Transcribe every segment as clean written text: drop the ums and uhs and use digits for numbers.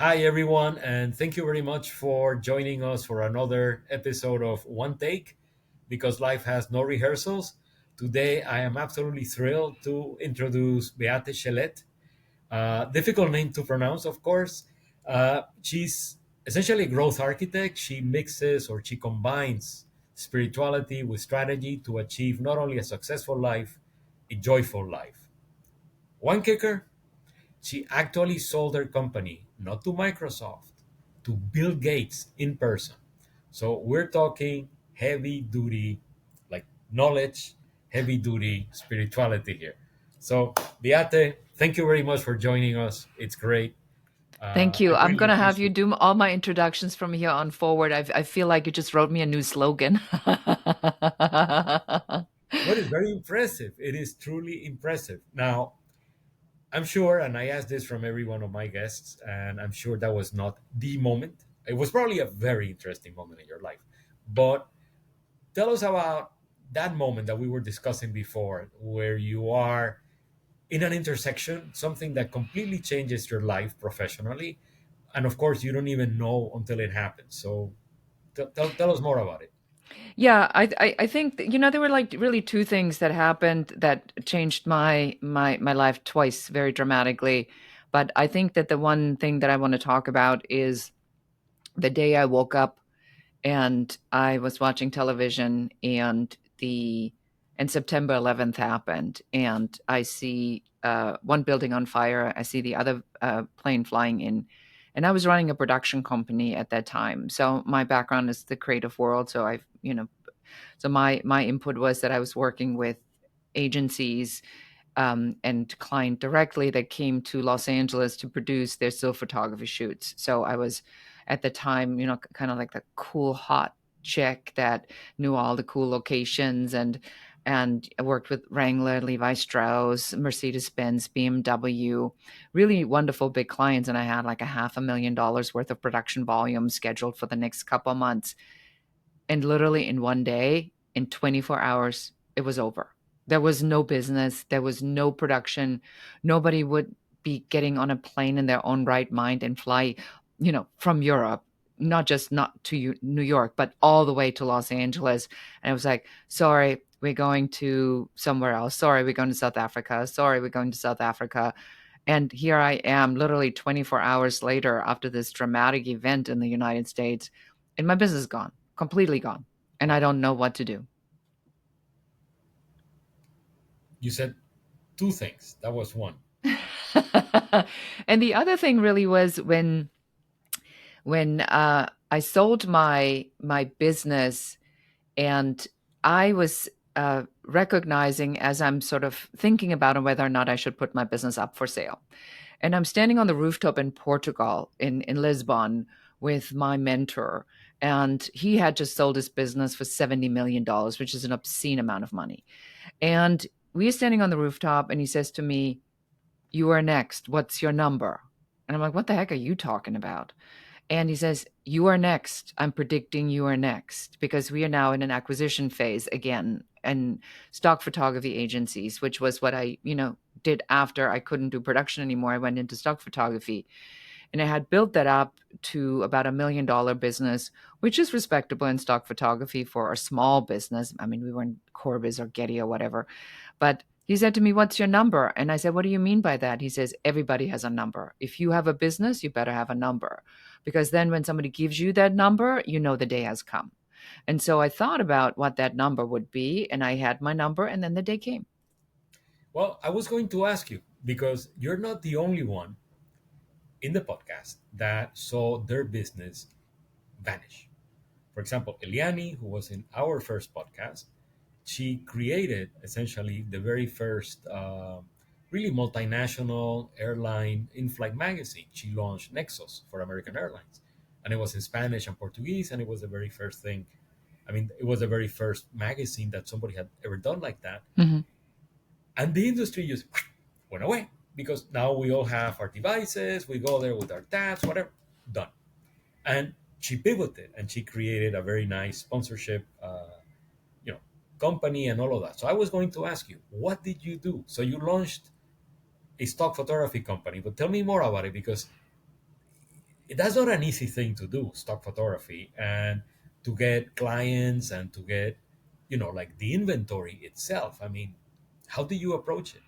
Hi, everyone, and thank you very much for joining us for another episode of One Take because life has no rehearsals. Today, I am absolutely thrilled to introduce Beate Chelette. Difficult name to pronounce, of course. She's essentially a growth architect. She mixes or she combines spirituality with strategy to achieve not only a successful life, a joyful life. One kicker, she actually sold her company, not to Microsoft, to Bill Gates in person. So we're talking heavy duty, like knowledge, heavy duty spirituality here. So, Beate, thank you very much for joining us. It's great. Thank I you. I'm really going to have you appreciate it. do all my introductions from here on forward. I feel like you just wrote me a new slogan. What is very impressive. It is truly impressive. Now, I'm sure, and I asked this from every one of my guests, and I'm sure that was not the moment. It was probably a very interesting moment in your life. But tell us about that moment that we were discussing before, where you are in an intersection, something that completely changes your life professionally. And of course, you don't even know until it happens. So tell us more about it. Yeah, I think there were like really two things that happened that changed my life twice very dramatically. But I think that the one thing that I want to talk about is the day I woke up and I was watching television and September 11th happened and I see one building on fire. I see the other plane flying in. And I was running a production company at that time. So my background is the creative world. So my input was that I was working with agencies and client directly that came to Los Angeles to produce their still photography shoots. So I was at the time, kind of like the cool hot chick that knew all the cool locations and I worked with Wrangler, Levi Strauss, Mercedes Benz, BMW, really wonderful big clients. And I had like a $500,000 worth of production volume scheduled for the next couple of months. And literally in one day, in 24 hours, it was over. There was no business, there was no production. Nobody would be getting on a plane in their own right mind and fly, from Europe, not to New York, but all the way to Los Angeles. And it was like, sorry, we're going to somewhere else. Sorry, we're going to South Africa. Sorry, we're going to South Africa. And here I am, literally 24 hours later, after this dramatic event in the United States, and my business is gone, completely gone. And I Wow. don't know what to do. You said two things. That was one. And the other thing really was when I sold my business, and I was recognizing as I'm sort of thinking about whether or not I should put my business up for sale. And I'm standing on the rooftop in Portugal, in Lisbon, with my mentor. And he had just sold his business for $70 million, which is an obscene amount of money. And we are standing on the rooftop, and he says to me, "You are next. What's your number?" And I'm like, "What the heck are you talking about?" And he says, "You are next. I'm predicting you are next because we are now in an acquisition phase again and stock photography agencies, which was what I, did after I couldn't do production anymore. I went into stock photography and I had built that up to about $1 million business, which is respectable in stock photography for a small business. I mean, we weren't Corbis or Getty or whatever, but he said to me, "What's your number?" And I said, "What do you mean by that?" He says, "Everybody has a number. If you have a business, you better have a number because then when somebody gives you that number, you know the day has come." And so I thought about what that number would be, and I had my number, and then the day came. Well, I was going to ask you because you're not the only one in the podcast that saw their business vanish. For example, Eliani, who was in our first podcast, she created essentially the very first really multinational airline in-flight magazine. She launched Nexus for American Airlines, and it was in Spanish and Portuguese, and it was the very first thing. I mean, it was the very first magazine that somebody had ever done like that, Mhm. and the industry just went away because now we all have our devices. We go there with our tabs, whatever, done. And she pivoted and she created a very nice sponsorship you know company and all of that. So I was going to ask you, what did you do? So you launched a stock photography company, but tell me more about it because that's not an easy thing to do, stock photography, and to get clients and to get, like the inventory itself. I mean, how do you approach it?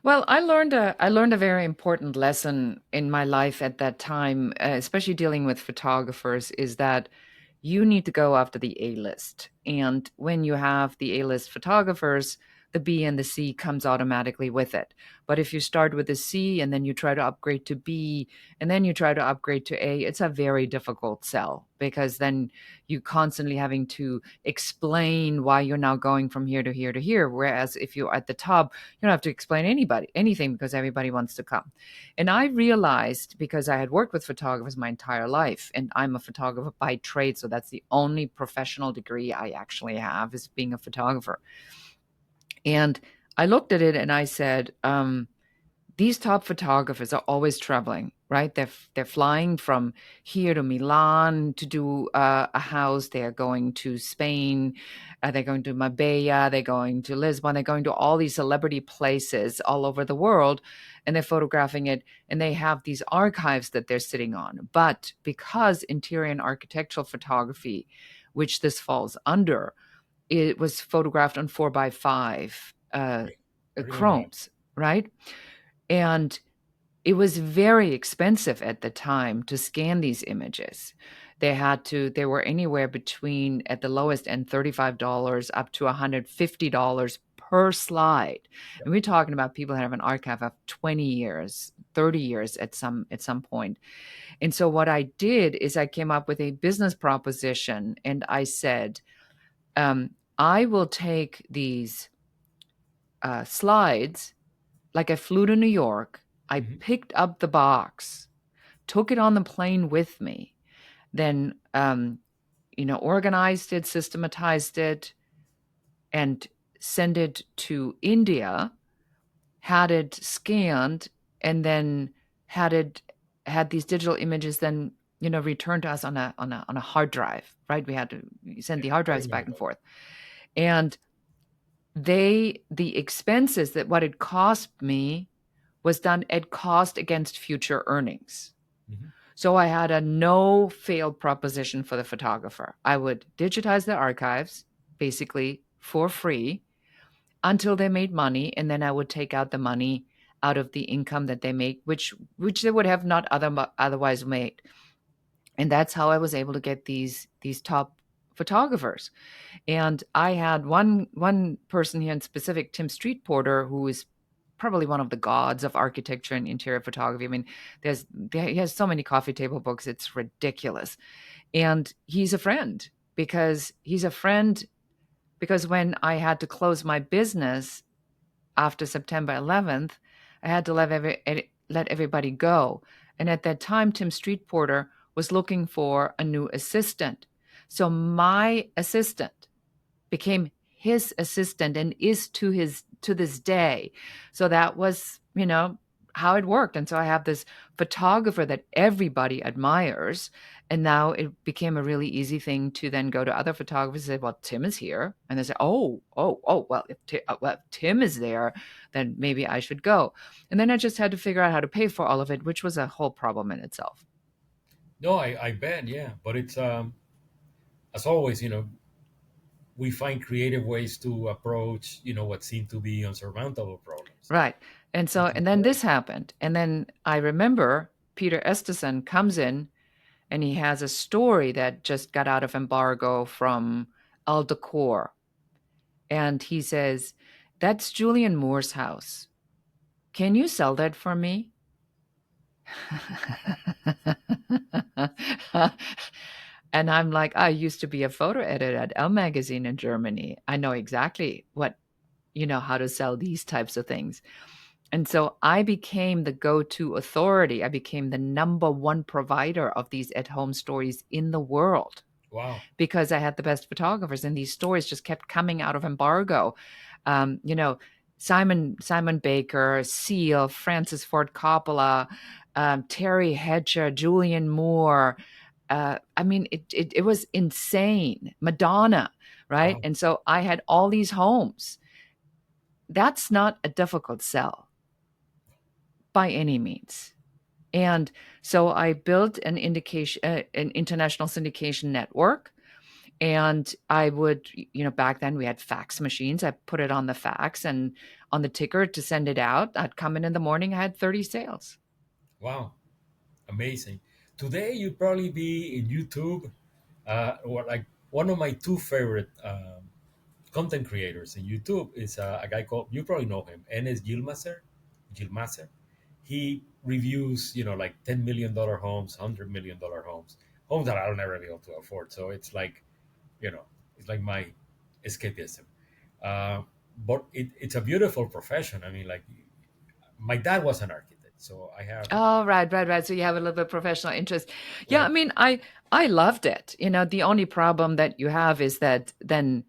Well, I learned a very important lesson in my life at that time, especially dealing with photographers, is that you need to go after the A list. And when you have the A list photographers, the B and the C comes automatically with it. But if you start with a C and then you try to upgrade to B and then you try to upgrade to A, it's a very difficult sell because then you constantly having to explain why you're now going from here to here to here. Whereas if you're at the top, you don't have to explain anybody anything because everybody wants to come. And I realized because I had worked with photographers my entire life, and I'm a photographer by trade, so that's the only professional degree I actually have is being a photographer. And I looked at it and I said, these top photographers are always traveling, right? They're flying from here to Milan to do a house. They're going to Spain. They're going to Marbella. They're going to Lisbon. They're going to all these celebrity places all over the world, and they're photographing it. And they have these archives that they're sitting on. But because interior and architectural photography, which this falls under, it was photographed on 4x5 Right. I remember that. chromes, right? And it was very expensive at the time to scan these images. They were anywhere between, at the lowest end, $35 up to $150 per slide. Yeah. And we're talking about people that have an archive of 20 years, 30 years at some point. And so what I did is I came up with a business proposition and I said, I will take these slides, like I flew to New York, I Hmm. picked up the box, took it on the plane with me, then organized it, systematized it, and sent it to India, had it scanned, and then had it had these digital images then returned to us on a hard drive, right? We had to send Yeah, the hard I drives remember back and that. forth. And the expenses that what it cost me was done at cost against future earnings. Hmm. So I had a no fail proposition for the photographer. I would digitize the archives basically for free until they made money, and then I would take out the money out of the income that they make, which they would have not otherwise made. And that's how I was able to get these top photographers. And I had one person here in specific, Tim Street Porter, who is probably one of the gods of architecture and interior photography. I mean, he has so many coffee table books, it's ridiculous. And he's a friend because when I had to close my business after September 11th, I had to let everybody go. And at that time, Tim Street Porter was looking for a new assistant. So my assistant became his assistant and is to this day. So that was, how it worked. And so I have this photographer that everybody admires. And now it became a really easy thing to then go to other photographers and say, well, Tim is here. And they say, oh, well, if Tim is there, then maybe I should go. And then I just had to figure out how to pay for all of it, which was a whole problem in itself. No, I bet, yeah. But it's as always, we find creative ways to approach, what seem to be unsurmountable problems. Right. And so, Which is and then great. this happened. And then I remember Peter Estison comes in and he has a story that just got out of embargo from Al Decor. And he says, that's Julian Moore's house. Can you sell that for me? And I'm like, I used to be a photo editor at Elle magazine in Germany. I know exactly how to sell these types of things. And so I became the go to authority. I became the number one provider of these at home stories in the world Wow. because I had the best photographers, and these stories just kept coming out of embargo. Um, you know, Simon Baker, Seal, Francis Ford Coppola, Terry Hedger, Julian Moore. I mean, it was insane. Madonna, right? Wow. And so I had all these homes. That's not a difficult sell by any means. And so I built an international syndication network. And I would, back then we had fax machines. I put it on the fax and on the ticker to send it out. I'd come in the morning, I had 30 sales. Wow, amazing. Today you'd probably be in YouTube, or like one of my two favorite content creators in YouTube is a guy called, you probably know him, Enes Gilmaser. He reviews, like $10 million homes, $100 million homes, homes that I'll never be able to afford. So you know, it's like my escapism. Uh, but it's a beautiful profession. I mean, like my dad was an architect, so I have Oh, right, right, right. So you have a little bit of professional interest. Yeah, I right. mean, I loved it. The only problem that you have is that then,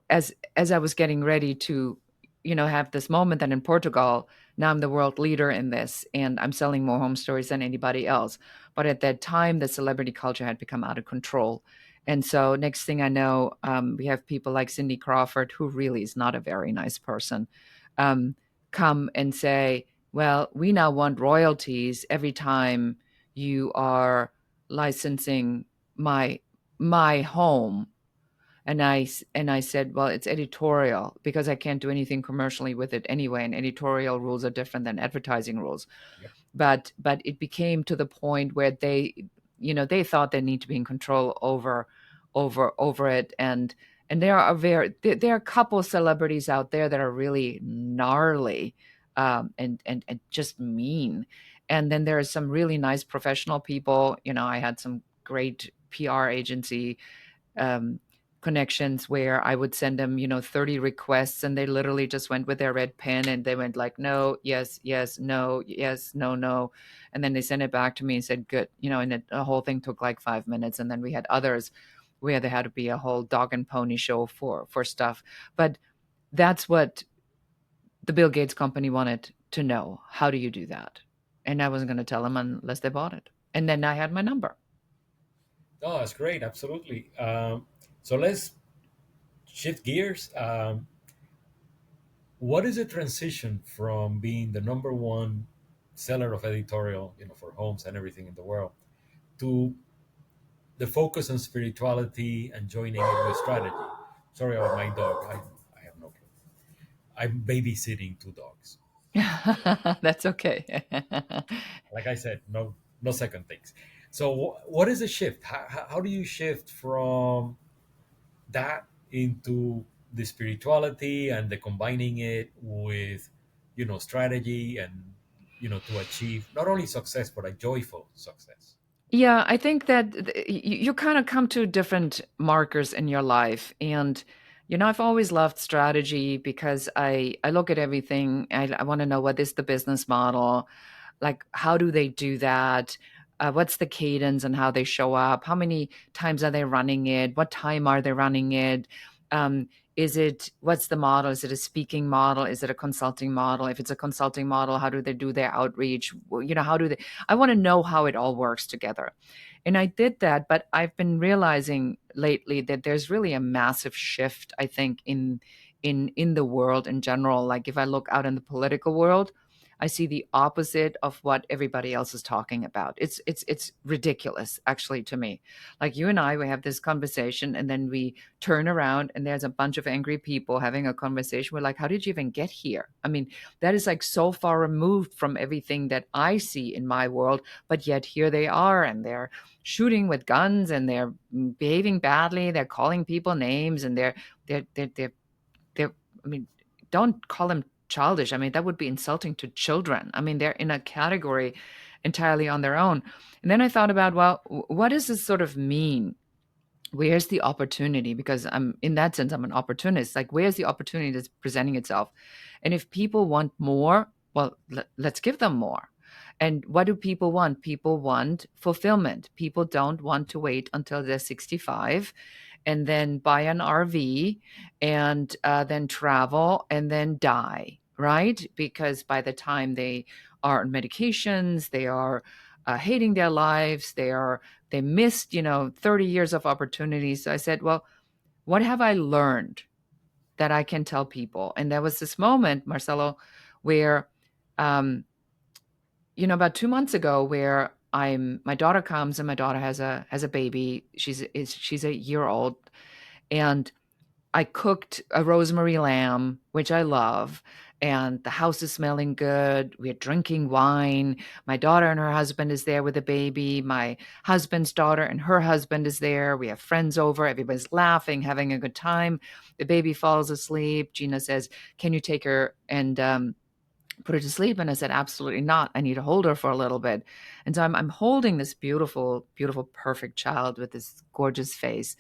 as I was getting ready to, have this moment, then in Portugal, now I'm the world leader in this, and I'm selling more home stories than anybody else. But at that time, the celebrity culture had become out of control. And so next thing I know, we have people like Cindy Crawford, who really is not a very nice person, um, come and say, well, we now want royalties every time you are licensing my my home. And I said, well, it's editorial because I can't do anything commercially with it anyway, and editorial rules are different than advertising rules. Yep. But it became to the point where they thought they need to be in control over it. And there are a couple celebrities out there that are really gnarly, and just mean. And then there are some really nice professional people. I had some great PR agency um, connections where I would send them, 30 requests, and they literally just went with their red pen and they went like, no, yes, yes, no, yes, no, no. And then they sent it back to me and said, good, and the whole thing took like 5 minutes. And then we had others where there had to be a whole dog and pony show for stuff. But that's what the Bill Gates company wanted to know. How do you do that? And I wasn't going to tell them unless they bought it. And then I had my number. Oh, that's great. Absolutely. So let's shift gears. What is the transition from being the number one seller of editorial, for homes and everything in the world, to the focus on spirituality and joining it with strategy? Sorry about my dog. I have no clue. I'm babysitting two dogs. That's okay. Like I said, no second things. So what is the shift? How do you shift from that into the spirituality and the combining it with strategy and to achieve not only success but a joyful success? Yeah, I think that you kind of come to different markers in your life. And, I've always loved strategy because I look at everything. I want to know, what is the business model? Like, how do they do that? What's the cadence and how they show up? How many times are they running it? What time are they running it? What's the model? Is it a speaking model? Is it a consulting model? If it's a consulting model, how do they do their outreach? How do they, I want to know how it all works together. And I did that, but I've been realizing lately that there's really a massive shift, I think, in the world in general. Like, if I look out in the political world, I see the opposite of what everybody else is talking about. It's ridiculous, actually, to me. Like, you and I, we have this conversation, and then we turn around, and there's a bunch of angry people having a conversation. We're like, how did you even get here? I mean, that is like so far removed from everything that I see in my world, but yet here they are, and they're shooting with guns, and they're behaving badly. They're calling people names, and they're I mean, don't call them childish. I mean, that would be insulting to children. I mean, they're in a category entirely on their own. And then I thought about, well, what does this sort of mean? Where's the opportunity? Because I'm, in that sense, I'm an opportunist. Like, where's the opportunity that's presenting itself? And if people want more, well, let's give them more. And what do people want? People want fulfillment. People don't want to wait until they're 65 and then buy an RV and then travel and then die, right? Because by the time they are on medications, they are hating their lives, they missed, 30 years of opportunities. So I said, well, what have I learned that I can tell people? And there was this moment, Marcelo, where about 2 months ago, where my daughter comes, and my daughter has a baby. She's a year old, and I cooked a rosemary lamb, which I love, and the house is smelling good. We're drinking wine. My daughter and her husband is there with the baby. My husband's daughter and her husband is there. We have friends over. Everybody's laughing, having a good time. The baby falls asleep. Gina says, "Can you take her and put her to sleep?" And I said, "Absolutely not. I need to hold her for a little bit." And so I'm holding this beautiful, beautiful, perfect child with this gorgeous face.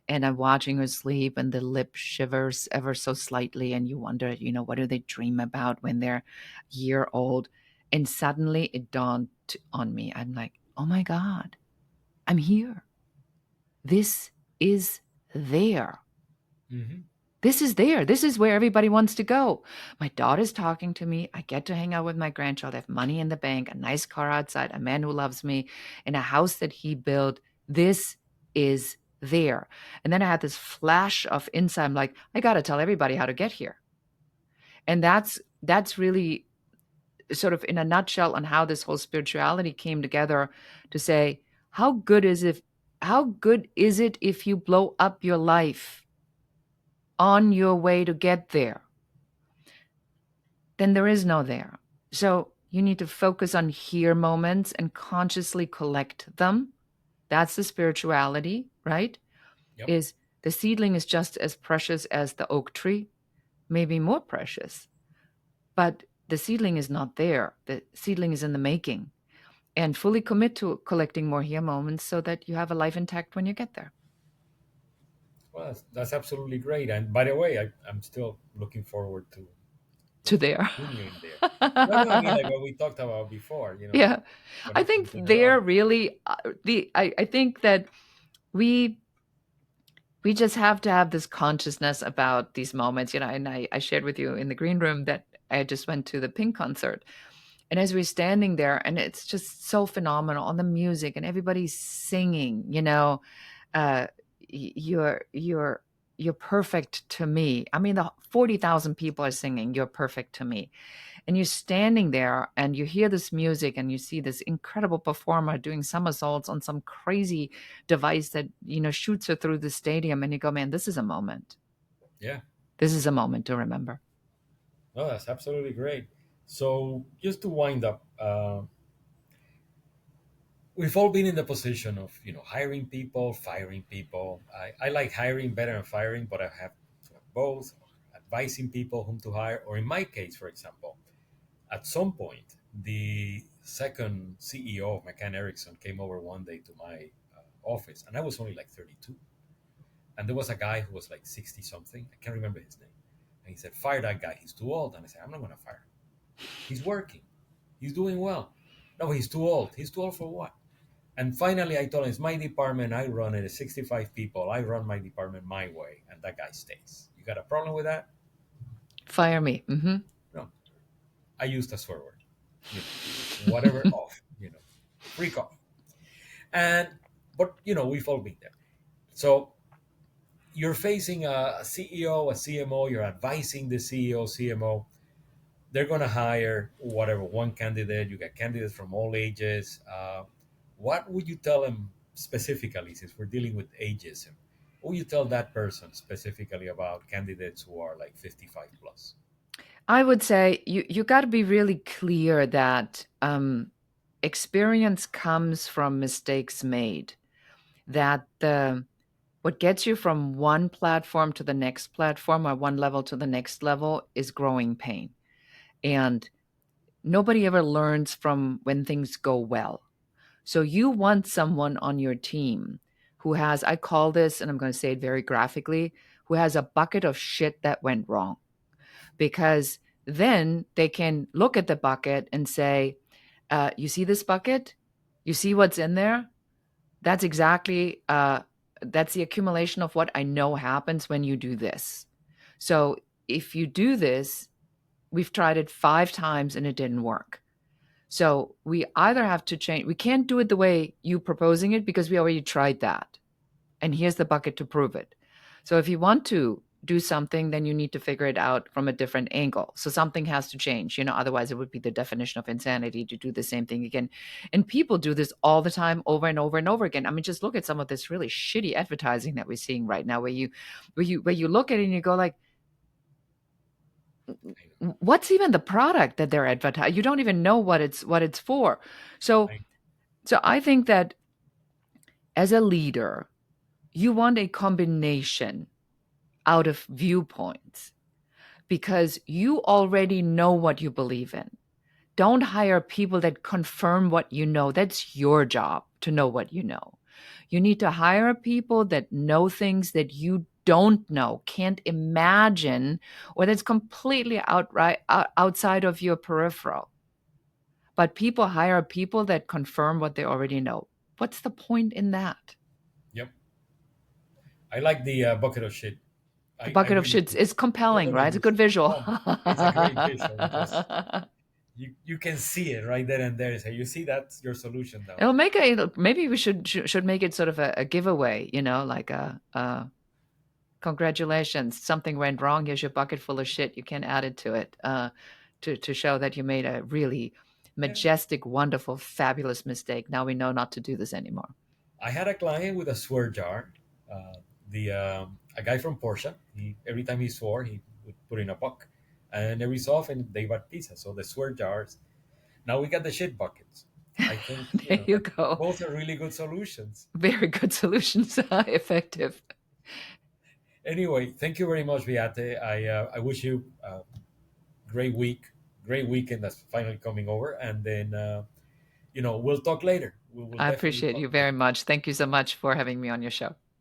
And I'm watching her sleep, and the lip shivers ever so slightly. And you wonder, what do they dream about when they're a year old? And suddenly it dawned on me. I'm like, oh my God, I'm here. This is there. Hmm. This is there. This is where everybody wants to go. My daughter's talking to me. I get to hang out with my grandchild. I have money in the bank, a nice car outside, a man who loves me, in a house that he built. This is there. And then I had this flash of insight. I'm like, I got to tell everybody how to get here. And that's really sort of in a nutshell on how this whole spirituality came together, to say, how good is it if you blow up your life on your way to get there? Then there is no there. So you need to focus on here moments and consciously collect them. That's the spirituality, right? Yep. Is the seedling is just as precious as the oak tree, maybe more precious. But the seedling is not there. The seedling is in the making. And fully commit to collecting more here moments so that you have a life intact when you get there. Well, that's absolutely great. And by the way, I'm still looking forward to To there. continuing there. No, no, I mean like what we talked about before. Yeah. I Connecting think to the there earth. really I think that we we just have to have this consciousness about these moments, and I shared with you in the green room that I just went to the Pink concert. And as we're standing there, and it's just so phenomenal on the music, and everybody's singing, uh, you're perfect to me. I mean, the 40,000 people are singing, "You're perfect to me." And you're standing there and you hear this music and you see this incredible performer doing somersaults on some crazy device that, shoots her through the stadium. And you go, man, this is a moment. Yeah. This is a moment to remember. No, that's absolutely great. So just to wind up, we've all been in the position of hiring people, firing people. I like hiring better than firing, but I have to have both. Advising people whom to hire, or in my case, for example, at some point, the second CEO of McCann Erickson came over one day to my office, and I was only like 32. And there was a guy who was like 60 something. I can't remember his name. And he said, "Fire that guy. He's too old." And I said, "I'm not going to fire him. He's working. He's doing well." "No, he's too old." "He's too old for what?" And finally, I told him, "It's my department. I run it. It's 65 people. I run my department my way. And that guy stays. You got a problem with that?" Fire me. Hmm. No. I used a swear word. Whatever off. Freak off. But we've all been there. So you're facing a CEO, a CMO, you're advising the CEO, CMO. They're going to hire whatever, one candidate. You got candidates from all ages. What would you tell them specifically, since we're dealing with ageism? What would you tell that person specifically about candidates who are like 55 plus? I would say you got to be really clear that experience comes from mistakes made. That what gets you from one platform to the next platform, or one level to the next level, is growing pain. And nobody ever learns from when things go well. So you want someone on your team who has, I call this, and I'm going to say it very graphically, who has a bucket of shit that went wrong. Because then they can look at the bucket and say, you see this bucket? You see what's in there? That's exactly, that's the accumulation of what I know happens when you do this. So if you do this, we've tried it 5 times and it didn't work. So we either have to change, we can't do it the way you proposing it because we already tried that. And here's the bucket to prove it. So if you want to do something, then you need to figure it out from a different angle. So something has to change, otherwise it would be the definition of insanity to do the same thing again. And people do this all the time, over and over and over again. I mean, just look at some of this really shitty advertising that we're seeing right now, where you look at it and you go like, what's even the product that they're advertising? You don't even know what it's for. So I, so I think that as a leader, you want a combination out of viewpoints because you already know what you believe in. Don't hire people that confirm what you know. That's your job to know what you know. You need to hire people that know things that you don't know, can't imagine, or that's completely outside of your peripheral. But people hire people that confirm what they already know. What's the point in that? yep. I like the bucket of shit. The I bucket of really shits do. is compelling, Whatever right? It's it a is. good visual. Oh, it's a great visual because you can see it right there and there. So you see that's your solution down It'll there. make maybe we should make it sort of a giveaway, like congratulations, something went wrong. Here's your bucket full of shit. You can add it to it to show that you made a really Yeah. majestic, wonderful, fabulous mistake. Now we know not to do this anymore. I had a client with a swear jar. The A guy from Porsche. He every time he swore, he would put in a buck, and every so often they bought pizza. So the swear jars. Now we got the shit buckets. I think There you go. both are really good solutions. Very good solutions. Effective. Anyway, thank you very much, Beate. I wish you a great weekend that's finally coming over, and then we'll talk later. We will I definitely appreciate talk you later. very much. Thank you so much for having me on your show.